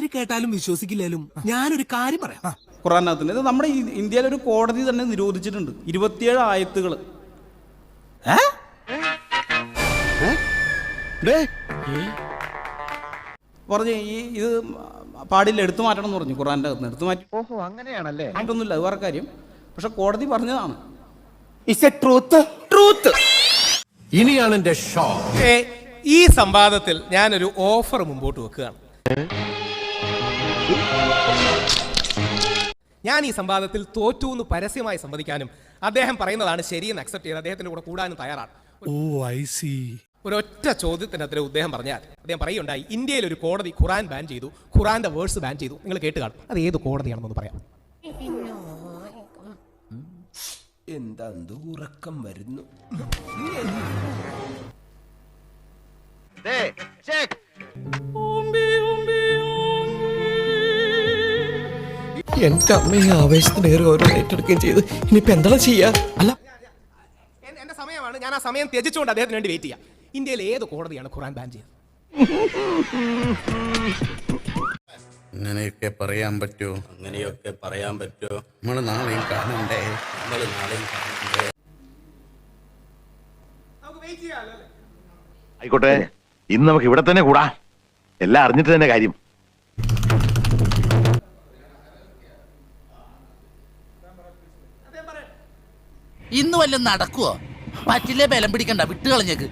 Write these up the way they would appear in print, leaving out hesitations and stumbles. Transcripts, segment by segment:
ആര് കേട്ടാലും വിശ്വസിക്കില്ലാലും ഞാനൊരു കാര്യം പറയാം. ഖുറാനകത്ത് ഇത് നമ്മുടെ ഇന്ത്യയിലെ ഒരു കോടതി തന്നെ നിരോധിച്ചിട്ടുണ്ട് 27 ആയത്തുകൾ. പറഞ്ഞ് ഇത് പാടില്ല, എടുത്തു മാറ്റണം എന്ന് പറഞ്ഞു. ഖുറാൻ്റെ അകത്ത് എടുത്തു മാറ്റി. ഓഹോ, അങ്ങനെയാണല്ലേ? മാറ്റൊന്നുമില്ല, അത് വേറെ കാര്യം. പക്ഷെ കോടതി പറഞ്ഞതാണ്. ഇനിയാണ് എന്റെ ഷോ. ഈ സംവാദത്തിൽ ഞാനൊരു ഓഫർ മുമ്പോട്ട് വെക്കുകയാണ്. ഞാൻ ഈ സംവാദത്തിൽ തോറ്റു എന്ന് പരസ്യമായി സമ്മതിക്കാനും അദ്ദേഹം പറയുന്നതാണ് ശരിയെന്ന് അക്സെപ്റ്റ് ചെയ്ത് അദ്ദേഹത്തിന്റെ കൂടെ കൂടാനും തയ്യാറാണ്. ഒരൊറ്റ ചോദ്യത്തിനകത്ത് അദ്ദേഹം പറയുണ്ടായി, ഇന്ത്യയിൽ ഒരു കോടതി ഖുറാൻ ബാൻ ചെയ്തു, ഖുറാന്റെ വേഴ്സ് ബാൻ ചെയ്തു. നിങ്ങൾ കേട്ട് കാണും. അത് ഏത് കോടതിയാണെന്നൊന്ന് പറയാം. എന്താ ഉറക്കം വരുന്നു? എന്റെ അമ്മയെ ആവേശത്തിനേറെ ഓരോ ഏറ്റെടുക്കുകയും ചെയ്ത് ഇനിയിപ്പോ എന്താ ചെയ്യാ? അല്ല, എന്റെ സമയമാണ്, ഞാൻ ആ സമയം ത്യജിച്ചുകൊണ്ട് അദ്ദേഹത്തിന് വേണ്ടി വെയിറ്റ് ചെയ്യാം. ഇന്ത്യയിൽ ഏത് കോടതിയാണ് ഖുറാൻ ബാൻ ചെയ്തത്? അങ്ങനെയൊക്കെ പറയാൻ പറ്റുമോ? നമ്മൾ നാളെയും കാണണ്ടേ? ആയിക്കോട്ടെ, ഇന്ന് നമുക്ക് ഇവിടെ തന്നെ കൂടാ. എല്ലാം അറിഞ്ഞിട്ട് തന്നെ കാര്യം. ഇന്ന് വല്ലതും നടക്കുവോ? പറ്റില്ലേ, ബലം പിടിക്കണ്ട, വിട്ട് കളഞ്ഞേക്ക്.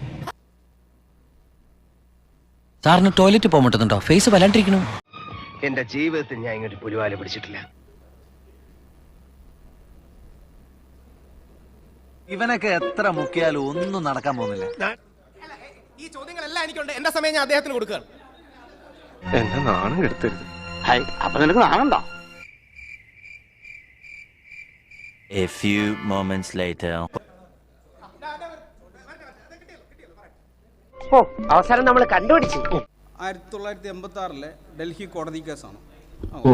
സാറിന് ടോയ്ലറ്റ് പോകാൻ പറ്റുന്നുണ്ടോ? ഫേസ് വല്ലാണ്ടിരിക്കണു. എന്റെ ജീവിതത്തിൽ ഞാൻ ഇങ്ങോട്ട് പുലിവാല പിടിച്ചിട്ടില്ല. ഇവനൊക്കെ എത്ര മുക്കിയാലും ഒന്നും നടക്കാൻ പോകുന്നില്ല. ഈ ചോദ്യങ്ങളെല്ലാം എനിക്കുണ്ട്. എന്റെ സമയം ഞാൻ അദ്ദേഹത്തിന് കൊടുക്കുകയാണ്. എന്നെ നാണം കെടുത്തരുത്. അപ്പൊ നിനക്ക് നാണുണ്ടോ? A few moments later. ഓ, അവസാനം നമ്മൾ കണ്ടുപിടിച്ചു. 1986 ഡൽഹി കോടതി കേസാണ്. ഓ,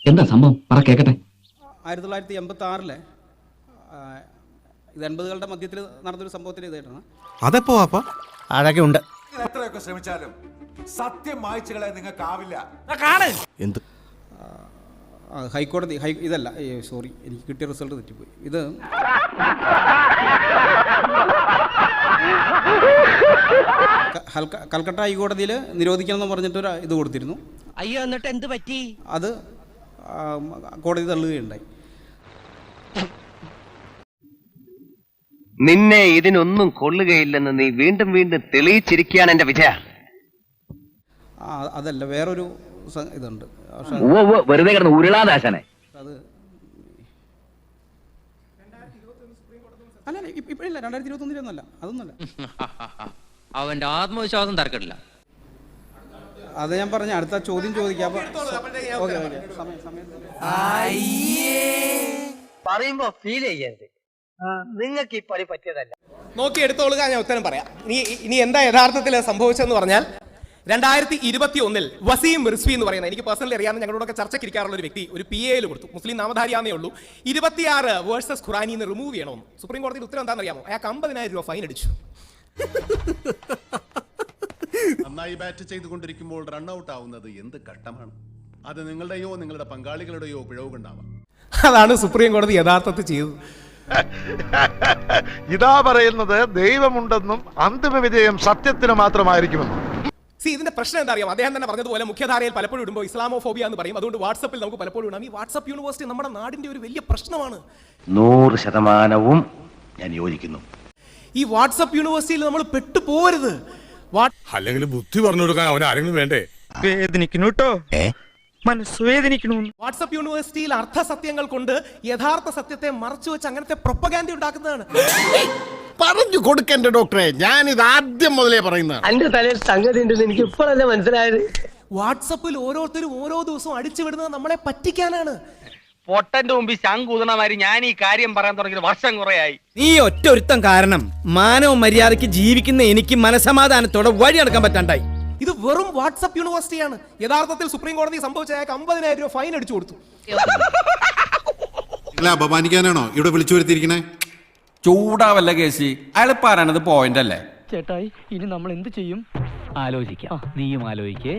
എന്താ സംഭവം? പറ കേക്കട്ടെ. 1986 ഇത് 80കളുടെ മധ്യത്തിൽ നടന്നൊരു സംഭവത്തിന് ഇതായിട്ടാണ്. അതെപ്പോ അഴകെ ഉണ്ട്. എത്രയൊക്കെ ശ്രമിച്ചാലും സത്യം മായ്ച്ചുകളെ നിങ്ങൾക്കാവില്ല. എന്ത് ഹൈക്കോടതി ഇതല്ല, സോറി, എനിക്ക് കിട്ടിയ റിസൾട്ട് തെറ്റിപ്പോയി. ഇത് കൽക്കട്ട ഹൈക്കോടതിയിൽ നിരോധിക്കണം എന്ന് പറഞ്ഞിട്ടൊരു ഇത് കൊടുത്തിരുന്നു. അയ്യോ, എന്നിട്ട് എന്ത് പറ്റി? അത് കോടതി തള്ളുകയുണ്ടായി. നിന്നെ ഇതിനൊന്നും കൊള്ളുകയില്ലെന്ന് നീ വീണ്ടും വീണ്ടും തെളിയിച്ചിരിക്കുകയാണ് എന്റെ വിജയ. അതല്ല, വേറൊരു ഇതുണ്ട്. വെറുതെ കിടന്ന് ഉരുളാദാശനെ. അത് അല്ല, ഇപ്പോഴില്ല, 2021 അതൊന്നുമല്ല. അവന്റെ ആത്മവിശ്വാസം തർക്കമില്ല. അത് ഞാൻ പറഞ്ഞ അടുത്ത ചോദ്യം ചോദിക്കാം. പറയുമ്പോ ഫീൽ ചെയ്യരുത്. നിങ്ങൾക്ക് ഈ പണി പറ്റിയതല്ല. നോക്കി എടുത്തോളുക, ഞാൻ ഉത്തരം പറയാം. ഇനി എന്താ യഥാർത്ഥത്തിൽ സംഭവിച്ചതെന്ന് പറഞ്ഞാൽ 2021 വസീം റിസ്വി എന്ന് പറയുന്ന, എനിക്ക് പേഴ്സണലി അറിയാവുന്ന, ഞങ്ങളോടൊക്കെ ചർച്ചയ്ക്കിരിക്കാറുള്ള ഒരു വ്യക്തി ഒരു PA കൊടുത്തു. മുസ്ലിം നാമധാരിയാന്നേ ഉള്ളൂ. 26 വേഴ്സസ് ഖുറാനിന്ന് റിമൂവ് ചെയ്യണമെന്ന്. സുപ്രീം കോടതിയുടെ ഉത്തരം എന്താണെന്ന് അറിയാമോ? അയാൾക്ക് 50,000 രൂപ ഫൈൻ അടിച്ചു. നന്നായി ബാറ്റ് ചെയ്തുകൊണ്ടിരിക്കുമ്പോൾ റൺഔട്ട് ആവുന്നത് എന്ത് ഘട്ടമാണ്? അത് നിങ്ങളുടെയോ നിങ്ങളുടെ പങ്കാളികളുടെയോ പിഴവ് കൊണ്ടാവാം. അതാണ് സുപ്രീം കോടതി യഥാർത്ഥത്തിൽ ചെയ്തത്. ഇതാ പറയുന്നത് ദൈവമുണ്ടെന്നും അന്തിമ വിജയം സത്യത്തിന് മാത്രമായിരിക്കുമെന്നും. ഇതിന്റെ പ്രശ്നം എന്താ അറിയാം? അദ്ദേഹം തന്നെ പറഞ്ഞതുപോലെ മുഖ്യധാരയിൽ പലപ്പോഴും ഇടുമ്പോൾ ഇസ്ലാമോഫോബിയ എന്ന് പറയും. അതുകൊണ്ട് വാട്സപ്പിൽ നമുക്ക് പലപ്പോഴും ഇടാം. ഈ വാട്സപ്പ് യൂണിവേഴ്സിറ്റി നമ്മുടെ നാടിന്റെ ഒരു വലിയ പ്രശ്നമാണ്. 100% ഞാൻ യോജിക്കുന്നു. ഈ വാട്സപ്പ് യൂണിവേഴ്സിറ്റിയിൽ നമ്മൾ പെട്ടുപോകരുത്. അല്ലെങ്കിൽ ബുദ്ധി പറഞ്ഞു കൊടുക്കാൻ അവൻ ആരെങ്കിലും വേണ്ടേ? വേദനിക്കണു കേട്ടോ, മനസ്സ് വേദനിക്കണു. വാട്സപ്പ് യൂണിവേഴ്സിറ്റിയിൽ അർത്ഥസത്യങ്ങൾ കൊണ്ട് യഥാർത്ഥ സത്യത്തെ മറച്ചു വെച്ച് അങ്ങനത്തെ പ്രൊപ്പഗാൻഡ ഉണ്ടാക്കുന്നതാണ്. പറഞ്ഞു കൊടുക്കണ്ട ഡോക്ടറെ, ഞാൻ ഇത് ആദ്യം മുതലേ പറയുന്നതാണ്. എന്റെ തലയിൽ സംഗതി ഉണ്ടെന്ന് എനിക്ക് ഇപ്പോഴല്ലേ മനസ്സിലായത്. വാട്സപ്പിൽ ഓരോരുത്തരും ഓരോ ദിവസവും അടിച്ചു വിടുന്നത് നമ്മളെ പറ്റിക്കാനാണ്. പൊട്ടന്റെ മുമ്പിൽ ശങ്കൂതണമാതിരി ഞാൻ ഈ കാര്യം പറയാൻ തുടങ്ങിയത് വർഷം കുറയായി. നീ ഒറ്റ ഒരുത്തം കാരണം മാനവ മര്യാദയ്ക്ക് ജീവിക്കുന്ന എനിക്ക് മനസമാധാനത്തോടെ വഴി നടക്കാൻ പറ്റാണ്ടായി. ഇത് വെറും വാട്സപ്പ് യൂണിവേഴ്സിറ്റിയാണ്. യഥാർത്ഥത്തിൽ സുപ്രീം കോടതി സംഭവിച്ച അയാൾക്ക് 50,000 രൂപ ഫൈൻ അടിച്ചു കൊടുത്തു. അപമാനിക്കാനാണോ ഇവിടെ വിളിച്ചു വരുത്തിയിരിക്കണേ? ചൂടാവല്ല കേസി, അയാൾ പറയണത് പോയിന്റ് അല്ലേ? ചേട്ടായി, ഇനി നമ്മൾ എന്ത് ചെയ്യും? ആലോചിക്കാം. നീയും ആലോചിക്കേ.